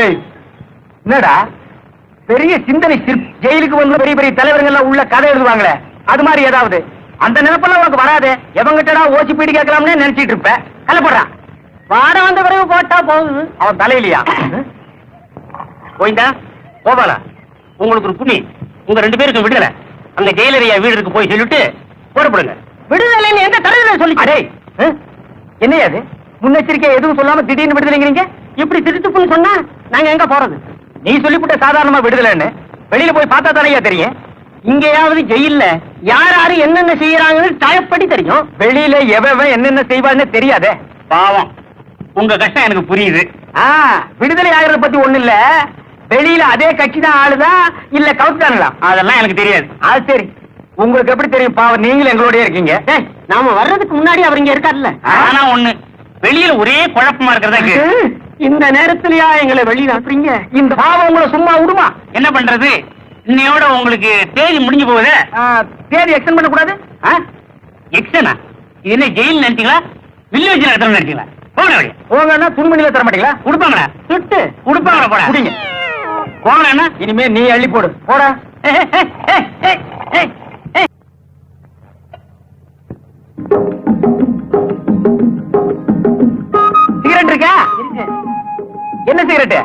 என்னடா பெரிய சிந்தனை ஜெயிலுக்கு வந்து பெரிய பெரிய தலைவர்கள் உள்ள கதை எழுதுவாங்களே அது மாதிரி ஏதாவது அந்த நினைப்பெல்லாம் உனக்கு வராது. எவங்கிட்டடா ஓசி பீடி கேட்கலாம்னு நினைச்சிட்டு இருப்ப. கலப்படுறான் வாட வந்த பிறகு போட்டா போகுது. அவன் தலையிலையா போயிந்தா போவாளா? உங்களுக்கு ஒரு புண்ணி, உங்க 2 பேருக்கு விடுதலை. அந்த ஜெயிலரியா வீடுக்கு போய் சொல்லிட்டு போடப்படுங்க. விடுதலைன்னு எந்த தலையில சொல்லி என்னையா அது? முன்னெச்சரிக்கை எதுவும் சொல்லாம திடீர்னு விடுதலைங்கிறீங்க. இப்படி திருத்துப்புன்னு சொன்னா நாங்க எங்க போறது? நீ சொல்லிவிட்ட சாதாரணமா விடுதலைன்னு வெளியில போய் பார்த்தா தானையா தெரியும். இங்கேயாவது ஜெயில்ல யார் யாரு என்னென்ன செய்யறாங்கன்னு டயப்படி தெரியும். வெளியில எவன் என்னென்ன செய்வான்னு தெரியாதே. பாவம், உங்க கஷ்டம் எனக்கு புரியுது. விடுதலை ஆகிறத பத்தி ஒண்ணு இல்ல. வெளியில அதே கட்சி தான் ஆளுதான் இல்ல கவுத்தானுங்களா அதெல்லாம் எனக்கு தெரியாது. அது சரி, உங்களுக்கு எப்படி தெரியும்? பாவம், நீங்களும் எங்களோடய இருக்கீங்க. நாம வர்றதுக்கு முன்னாடி அவர் இங்க இருக்காருல்ல. ஆனா ஒண்ணு, வெளியில ஒரே குழப்பமா இருக்கிறதா. இந்த நேரத்திலயா எங்களை வெளியில அனுப்புறீங்க? இந்த பாவம் உங்களை சும்மா விடுமா? என்ன பண்றது, இன்னையோட உங்களுக்கு தேதி முடிஞ்சு போகுது. தேதி எக்ஸ்டெண்ட் பண்ண கூடாது. எக்ஸ்டனா? இது என்ன ஜெயில் நினைச்சீங்களா? வில்லேஜ் நடத்தணும் நினைச்சீங்களா? போங்கன்னா துணிமணியில தர மாட்டீங்களா? கொடுப்பாங்களா? சுட்டு கொடுப்பாங்களா? போட குடிங்க. போனா இனிமே நீ அள்ளி போடு. போடா. சிகரெட் இருக்கா? என்ன சிகரெட்?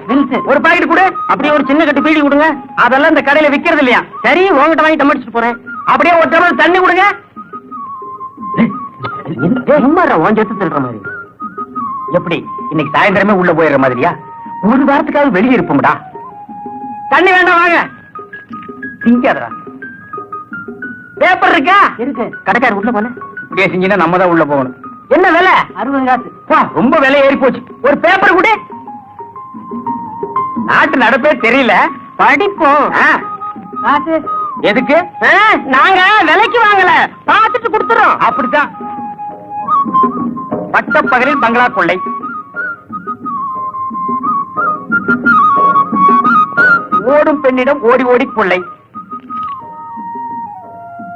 ஒரு பாக்கெட் கொடு. அப்படியே ஒரு சின்ன கட்டு பீடி கொடுங்க. அதெல்லாம் இந்த கடையில விக்கிறது இல்லையா? சரி, உங்ககிட்ட வாங்கி தம்மடிச்சுட்டு போறேன். அப்படியே ஒரு டம்ளர் தண்ணி கொடுங்க. சொல்ற மாதிரி எப்படி இன்னைக்கு சாயந்தரமே உள்ள போயிடுற மாதிரியா? ஒரு வாரத்துக்காவது வெளியே இருப்போம்டா. தண்ணி வேண்டாம், வாங்க. திங்காதடா. பேப்பர் இருக்கா? இருக்கு. கடைக்காரர் உள்ள போல. இப்படியே செஞ்சீங்கன்னா நம்ம தான் உள்ள போகணும். என்ன விலை? 60 காசு. ரொம்ப விலை ஏறி போச்சு. ஒரு பேப்பர் கூட. நாட்டு நடப்பே தெரியல. படிப்போம். எதுக்கு? நாங்க விலைக்கு வாங்கல, பார்த்துட்டு கொடுத்துறோம். அப்படித்தான். பட்டப்பகலில் பங்களா கொள்ளை. ஓடும் பெண்ணிடம் ஓடி ஓடி கொள்ளை.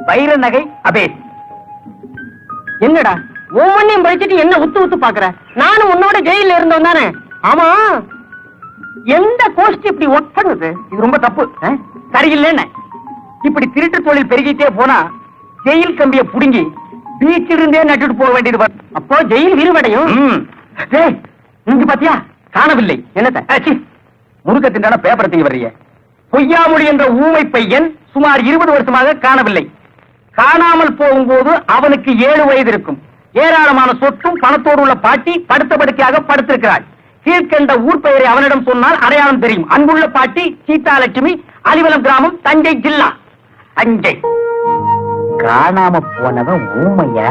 வைர நகை அபேஸ். என்னடா ஒவ்வொன்னையும் படிச்சுட்டு என்ன உத்து உத்து பாக்குற? நானும் உன்னோட ஜெயில இருந்தோம் தானே. ஆமா, எந்த கோஷ்டி இப்படி ஒர்க் பண்ணுது? இது ரொம்ப தப்பு. சரியில்லைன்னு இப்படி திருட்டு தொழில் பெருகிட்டே போனா ஜெயில் கம்பியை புடுங்கி பீச்சில் இருந்தே நட்டுட்டு போக வேண்டியது. அப்போ ஜெயில் விரிவடையும். நீங்க பாத்தியா? காணவில்லை. என்னத்த முருக திண்டான பேப்பரை தீ வர்றீங்க. பொய்யாமொழி என்ற ஊமை பையன் சுமார் 20 வருஷமாக காணவில்லை. காணாமல் போகும்போது அவனுக்கு 7 வயது இருக்கும். ஏராளமான சொத்தும் பணத்தோடு உள்ள பாட்டி படுத்த படுக்கையாக படுத்திருக்கிறாள். கீழ்கண்ட ஊர் பெயரை அவனிடம் சொன்னால் அடையாளம் தெரியும். அன்புள்ள பாட்டி சீதாலட்சுமி, அலிவலம் கிராமம், தஞ்சை ஜில்லா. தஞ்சை. காணாம போனவன் ஊமையா?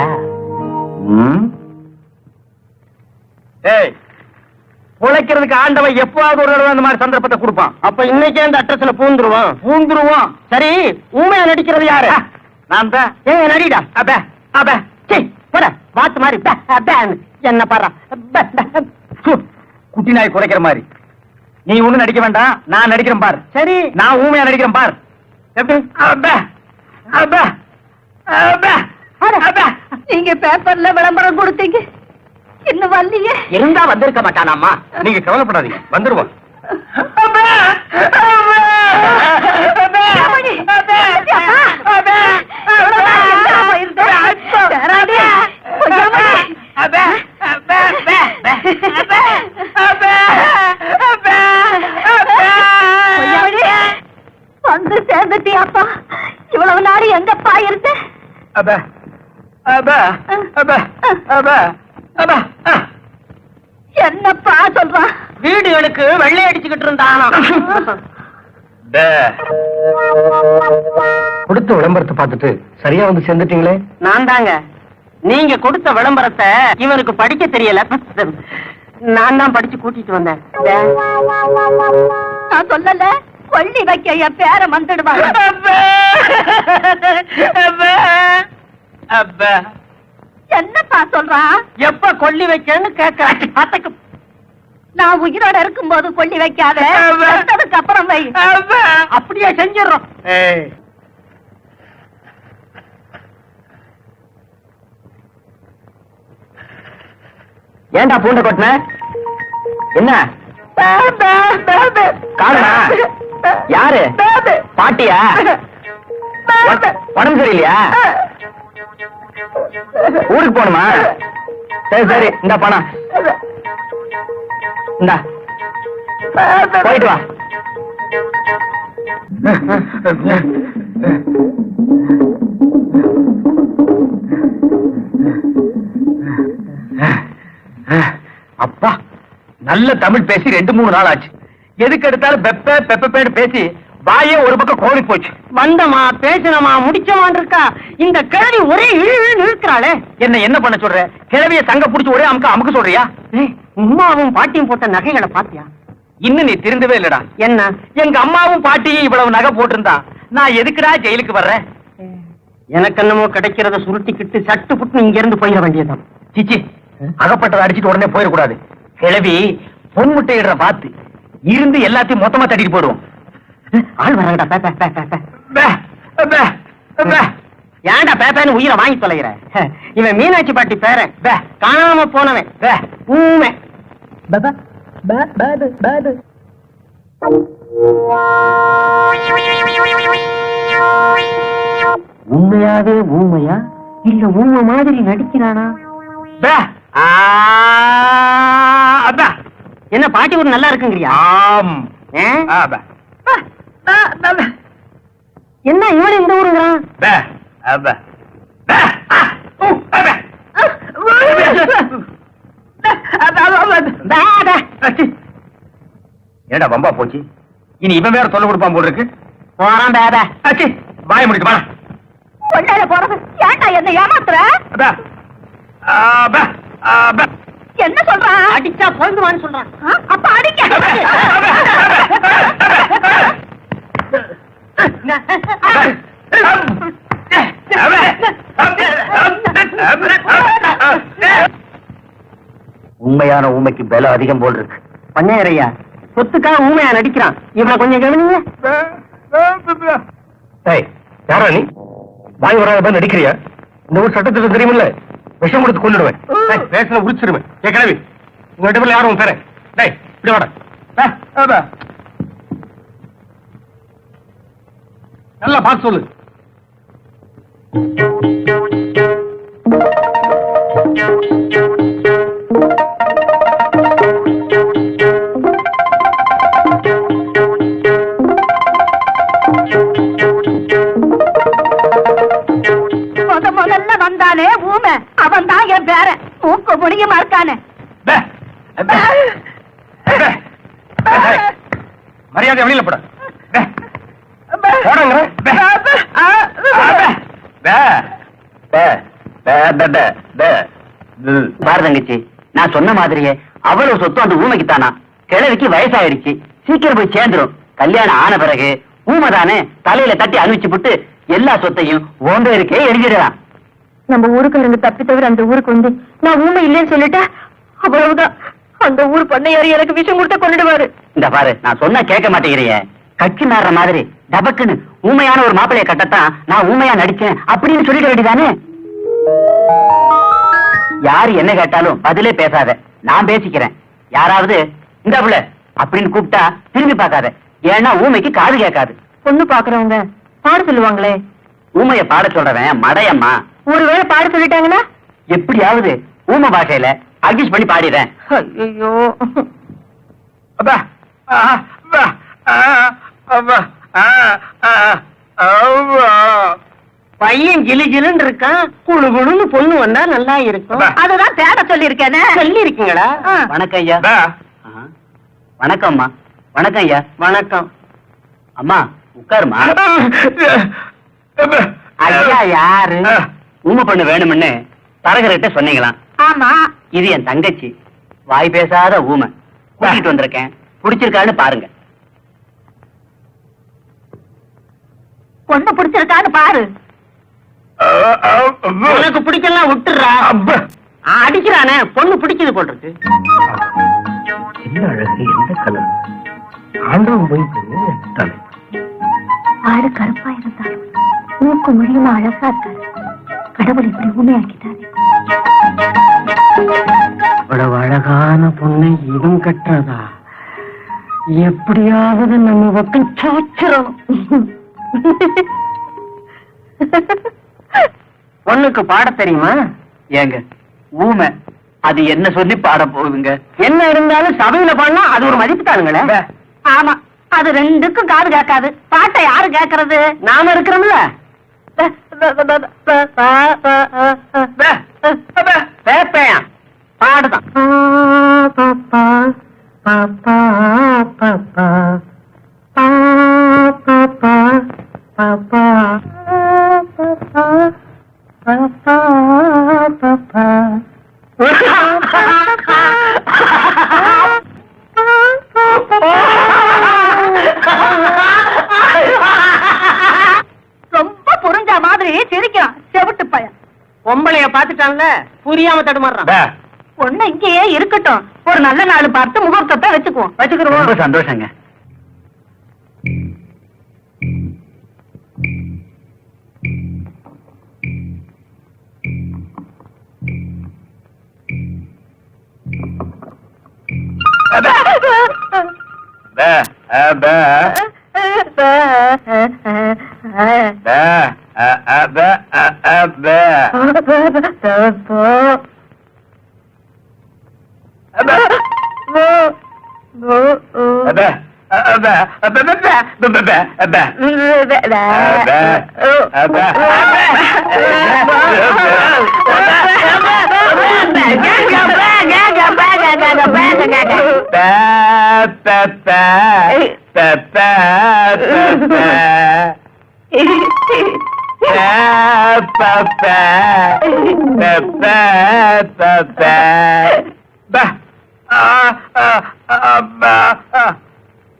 உழைக்கிறதுக்கு ஆண்டவன் எப்பவாவது ஒரு தடவை அந்த மாதிரி சந்தர்ப்பத்தை கொடுப்பான். அப்ப இன்னைக்கே அந்த அட்ரஸ்ல பூந்துருவோம். சரி, ஊமையா நடிக்கிறது யாரு? நான் தான். நடிடா. அப்ப அப்ப போட வாத்து மாதிரி என்ன பாரு. குட்டி நாய் குறைக்கிற மாதிரி. நீ ஒண்ணு நடிக்க வேண்டாம், நான் நடிக்கிறேன் பார். சரி, நான் ஊமையா நடிக்கிறேன் பார். நீங்க பேப்பர்ல விளம்பரம் கொடுத்தீங்க, இன்னும் வரலையே. இருந்தா வந்திருக்க மாட்டானாமா. நீங்க கவலைப்படாதீங்க, வந்துருவோம். வந்து சேர்ந்துட்டியாப்பா? இவ்வளவு நாடு எங்கப்பா இருந்து? என்னப்பா சொல்றான்? வீடுகளுக்கு வெள்ளை அடிச்சுக்கிட்டு இருந்தானா? கொடுத்த விளம்பரத்தை பார்த்துட்டு சரியா வந்து சேர்ந்துட்டீங்களே. நான் தாங்க. நீங்க கொடுத்த விளம்பரத்தை இவனுக்கு படிக்க தெரியல, நான் தான் படிச்சு கூட்டிட்டு வந்தேன். நான் சொல்லல, கொள்ளி வைக்க என் பேரை வந்துடுவாங்க. என்னப்பா சொல்றான்? எப்ப கொள்ளி வைக்கன்னு கேட்க. நான் உயிரோட இருக்கும் போது கொள்ளி வைக்காத, அப்புறம் வை. அப்படியே செஞ்சிடறோம். ஏண்டா பூண்ட கொட்டின? என்ன காரணா யாரு? பாட்டியா? உடம்பு சரியில்லையா? ஊருக்கு போகணுமா? சரி சரி, இந்த பணம் இந்தா, போயிட்டு வா. அப்பா, நல்ல தமிழ் பேசி 2-3 நாள் ஆச்சு. எதுக்கு எடுத்தாலும் பெப்ப பெப்பேன்னு பேசி வாயே ஒரு பக்கம் கோழி போச்சு. வந்தமா பேசணுமா முடிச்சமான் இருக்கா. இந்த கிழவி ஒரே இழு இழுக்கிறாளே. என்ன பண்ண சொல்ற? கிழவிய சங்க புடிச்சு ஒரே அமுக்க சொல்றியா? அம்மாவும் பாட்டியும் போட்ட நகைகளை பாத்தியா? இன்னும் நீ திருந்தவே இல்லடா. என்ன? எங்க அம்மாவும் பாட்டியும் இவ்வளவு நகை போட்டிருந்தா நான் எதுக்குடா ஜெயிலுக்கு வர்றேன்? எனக்கு என்னமோ கிடைக்கிறத சுருட்டிக்கிட்டு சட்டு புட்டு இங்க இருந்து போயிட வேண்டியதான். சிச்சி, அகப்பட்டதை அடிச்சுட்டு உடனே போயிடக்கூடாது. கிழவி பொன்முட்டையிடுற பாத்து இருந்து எல்லாத்தையும் மொத்தமா தட்டிட்டு போடுவோம். ஆள் வராங்கடா. ஏன்டா பேப்பேன்னு உயிரை வாங்கி தொலைகிற? இவன் மீனாட்சி பாட்டி பேரன், காணாம போனவன் ஊமை. உண்மையாவே ஊமையா இல்ல ஊமை மாதிரி நடிக்கிறானா? என்ன பாட்டி ஒரு நல்லா இருக்குங்கிறியா? என்ன இவன் இந்த ஊருங்கிறான்? ஏடா வம்பா போச்சு. இனி இவன் வேற தொல்லை கொடுப்பான் போல இருக்கு. போறான் பேபா. வாய முடிக்க வா. கொள்ளையில போறது ஏன்டா என்ன ஏமாத்துற? என்ன சொல்றான்? அடிச்சா பொழுதுவான்னு சொல்றான். அப்ப அடிக்க. உண்மையான ஊமைக்கு பலம் அதிகம் போல் இருக்கு. பண்ணையரையா சொத்துக்காக ஊமையா நடிக்கிறான். இவனை கொஞ்சம் கவனிங்க. யாரா நீ? வாய் வராத நடிக்கிறியா? இந்த ஊர் சட்டத்திற்கு தெரியுமில்ல, விஷம் கொடுத்து கொண்டுடுவேன். பேசல உரிச்சிருவேன். கிளவி உங்க இடத்துல யாரும் தரேன். இப்படி வாட. நல்லா பார்த்து சொல்லு. முதல்ல வந்தானே ஊமை, அவன் தான் என் பேரன். மூக்க முடியுமா இருக்கானே. மரியாதை வெளியில போட. பாரதங்கச்சி, நான் சொன்ன மாதிரியே அவ்வளவு சொத்து அந்த ஊமைக்கு தானா? கிழவிக்கு வயசாயிருச்சு, சீக்கிரம் போய் சேர்ந்துரும். கல்யாணம் ஆன பிறகு ஊமைதானே தலையில தட்டி அணிவிச்சு விட்டு எல்லா சொத்தையும் ஓந்த இருக்கே எழுதிடலாம். நம்ம ஊருக்காரங்க தப்பி தவிர அந்த ஊருக்கு வந்து நான் ஊமை இல்லைன்னு சொல்லிட்டா அவ்வளவுதான். அந்த ஊர் பண்ணையாரு எனக்கு விஷம் கொடுத்த கொண்டுடுவாரு. இந்த பாரு, நான் சொன்னா கேட்க மாட்டேங்கிறிய. கட்சி மாறுற மாதிரி டபக்குன்னு ஊமையான ஒரு மாப்பிளைய கட்டத்தான் நான் ஊமையா நடிச்சேன் அப்படின்னு சொல்லிட வேண்டியதானே. யாரு என்ன கேட்டாலும் பதிலே பேசாத, நான் பேசிக்கிறேன். யாராவது இந்த புள்ள அப்படின்னு கூப்பிட்டா திரும்பி பார்க்காத. ஏன்னா ஊமைக்கு காது கேட்காது. பொண்ணு பாக்குறவங்க பாட சொல்லுவாங்களே. ஊமைய பாட சொல்றவன் மடையம்மா. ஒருவேளை பாட சொல்லிட்டாங்கன்னா எப்படியாவது ஊமை பாஷையில அட்ஜஸ்ட் பண்ணி பாடிடுறேன். ஐயோ, பையன் ஜிலி ஜிலுன்னு இருக்கான். குழு குழுன்னு பொண்ணு வந்தா நல்லா இருக்கும். அதுதான் தேட சொல்லி இருக்கேனே. சொல்லி இருக்கீங்களா? வணக்கம் ஐயா. வணக்கம் அம்மா. வணக்கம் ஐயா. வணக்கம் அம்மா. உட்காருமா. ஐயா யாரு? ஊமை பண்ணு வேணும்னு தரகர்கிட்ட சொன்னீங்களாம். ஆமா, இது என் தங்கச்சி, வாய் பேசாத ஊமை. கூட்டிட்டு வந்திருக்கேன், பிடிச்சிருக்கான்னு பாருங்க. பொண்ணு பிடிச்சிருக்கான்னு பாரு. உனக்கு பிடிக்கலாம் விட்டுறா. அடிக்கிறானே, பொண்ணு பிடிச்சது போட்டிருக்கு. என்ன அழகு, எந்த கலர், ஆண்டவன் போய் ஆடு கருப்பா இருந்தாலும் மூக்கு முடியுமா அழகா இருக்காரு. கடவுள் இப்படி ஊமையாக்கிட்டாரு. இவ்வளவு அழகான பொண்ணை இவன் கட்டுறதா? எப்படியாவது நம்ம பக்கம் சாச்சிடணும். பொண்ணுக்கு பாட தெரியுமா? ஏங்க ஊமை அது என்ன சொல்லி பாட போகுதுங்க? என்ன இருந்தாலும் சபையில பாடினா அது ஒரு மதிப்பு தானுங்களே. ஆமா, அது ரெண்டுக்கும் காது கேட்காது. பாட்டை யாரு கேட்கறது? நாம இருக்கிறோம்ல. பேப்பையான் பாடுதான். ரொம்ப புரிஞ்ச மாதிரி சிரிக்கிறான் செவிட்டு பையன். பொம்பளைய பாத்துட்டான்ல, புரியாம தடுமாறுறான். பொண்ணு இங்கேயே இருக்கட்டும், ஒரு நல்ல நாள் பார்த்து முகூர்த்தத்தை வச்சுக்குவோம். ரொம்ப சந்தோஷங்க.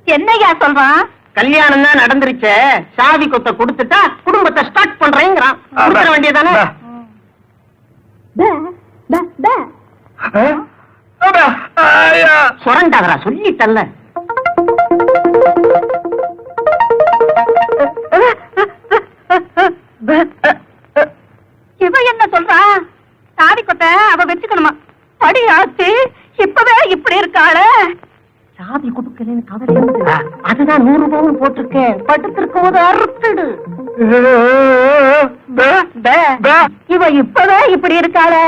என்னையா சொல்றான்? கல்யாணம் தான் நடந்துருச்சு, சாவி கொத்த கொடுத்துட்டா குடும்பத்தை ஸ்டார்ட் பண்றேங்கிறான். கொடுத்துட வேண்டியதானே? சுரண்டாதரா, சொல்லிட்டல்ல. இவ என்ன சொல்றா? சாவி கொத்த அவ வச்சுக்கணுமா? படி ஆச்சு, இப்பவே இப்படி இருக்காளே. சாவி கொடுக்கலன்னு கவலை, அதுதான் 100 ரூபாவும் போட்டிருக்கேன். படுத்திருக்கும் போது அறுத்துடு. இவ இப்பவே இப்படி இருக்காளே.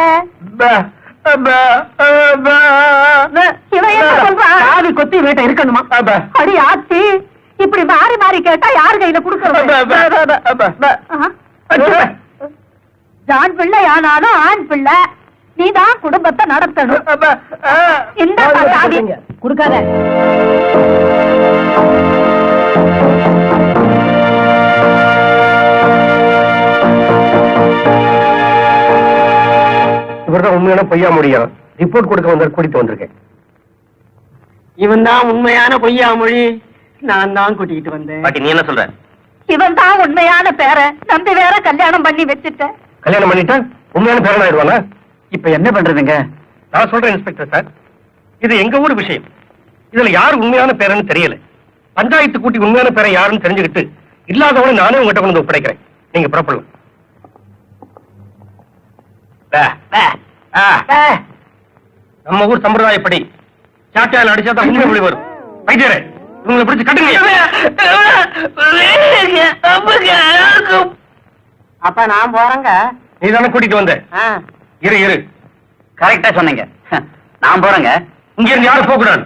இவ என்ன சொல்றா? சாவி கொத்தி வீட்டை இருக்கணுமா? அடி ஆச்சு, இப்படி மாறி மாறி கேட்டா யாரு கையில குடுக்கறது? ஆண் பிள்ளை ஆனாலும் ஆண் பிள்ளை, நீதான் குடும்பத்தை நடத்தணும். இந்த சாவி குடுக்காத. இவர்தான் உண்மையான பொய்யா முடியும். ரிப்போர்ட் கொடுக்க கூட்டிட்டு வந்திருக்கேன். இவன் தான் உண்மையான பொய்யா மொழி. நான் தான் கூட்டிட்டு வந்தேன். பாட்டி, நீ என்ன சொல்ற? இவன் தான் உண்மையான பேரை நம்பி வேற கல்யாணம் பண்ணி வச்சுட்ட. கல்யாணம் பண்ணிட்டா உண்மையான பேரன் ஆயிடுவானா? இப்ப என்ன பண்றதுங்க? நான் சொல்றேன் இன்ஸ்பெக்டர் சார், இது எங்க ஊர் விஷயம். இதுல யாரு உண்மையான பேரன்னு தெரியல. பஞ்சாயத்து கூட்டி உண்மையான பேரை யாருன்னு தெரிஞ்சுக்கிட்டு இல்லாதவனை நானே உங்ககிட்ட கொண்டு வந்து ஒப்படைக்கிறேன். நீங்க புறப்படலாம். நம்ம ஊர் சம்பிரதாயப்படி சாட்டையால் அடிச்சாதான் உண்மை மொழி வரும். வைத்தியரே, இவங்களை பிடிச்சு கட்டுங்க. அப்ப நான் போறேங்க. நீ தானே கூட்டிட்டு வந்த. இரு இரு, கரெக்டா சொன்னீங்க. நான் போறேங்க. இங்க இருந்து யாரும் போக கூடாது.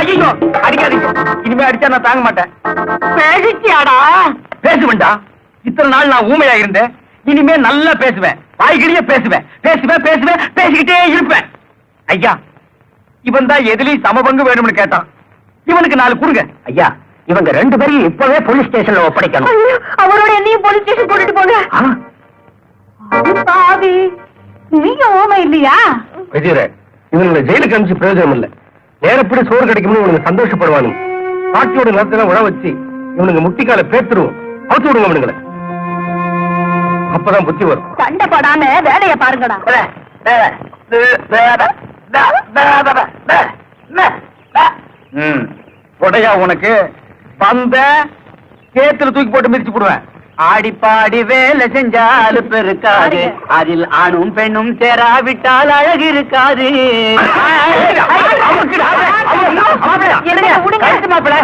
ஐயோ, அடிக்காதீங்க. இனிமே அடிச்சா நான் தாங்க மாட்டேன். பேசிச்சியாடா? பேசுவேன்டா. இத்தனை நாள் நான் ஊமையா இருந்தேன். இனிமே நல்லா பேசுவேன். வாய்கிழிய பேசுவேன். பேசுவேன் பேசுவேன் பேசிக்கிட்டே இருப்பேன். ஐயா, இவன் தான் எதுலயும் சமபங்கு வேணும்னு கேட்டான். இவனுக்கு 4 கொடுங்க. ஐயா, இவங்க 2 பேரையும் இப்பவே போலீஸ் ஸ்டேஷன்ல ஒப்படைக்கணும். அவரோட என்னையும் போலீஸ் ஸ்டேஷன் கூட்டிட்டு போங்க. பாவி, நீங்க ஓமை இல்லையா? வைத்தியரே, இவங்களை ஜெயிலுக்கு அனுப்பிச்சு பிரயோஜனம் இல்ல. நேரப்படி சோறு கிடைக்கும்னு இவனுங்க சந்தோஷப்படுவானுங்க. பாட்டியோட நிலத்துல உழ வச்சு இவனுங்க முட்டிக்கால பேத்துருவோம். அவுத்து விடுங்க இவனுங்களை. அப்பதான் புத்தி வரும். சண்டை போடாம வேலைய பாருங்கடா. கொடையா உனக்கு வந்த சேத்துல தூக்கி போட்டு மிதிச்சு போடுவேன். ஆடிப்பாடி வேலை செஞ்சால் பெருக்காது, அதில் ஆணும் பெண்ணும் சேராவிட்டால் அழகு இருக்காது. என்னங்க, விடுங்க. மாப்பிள்ள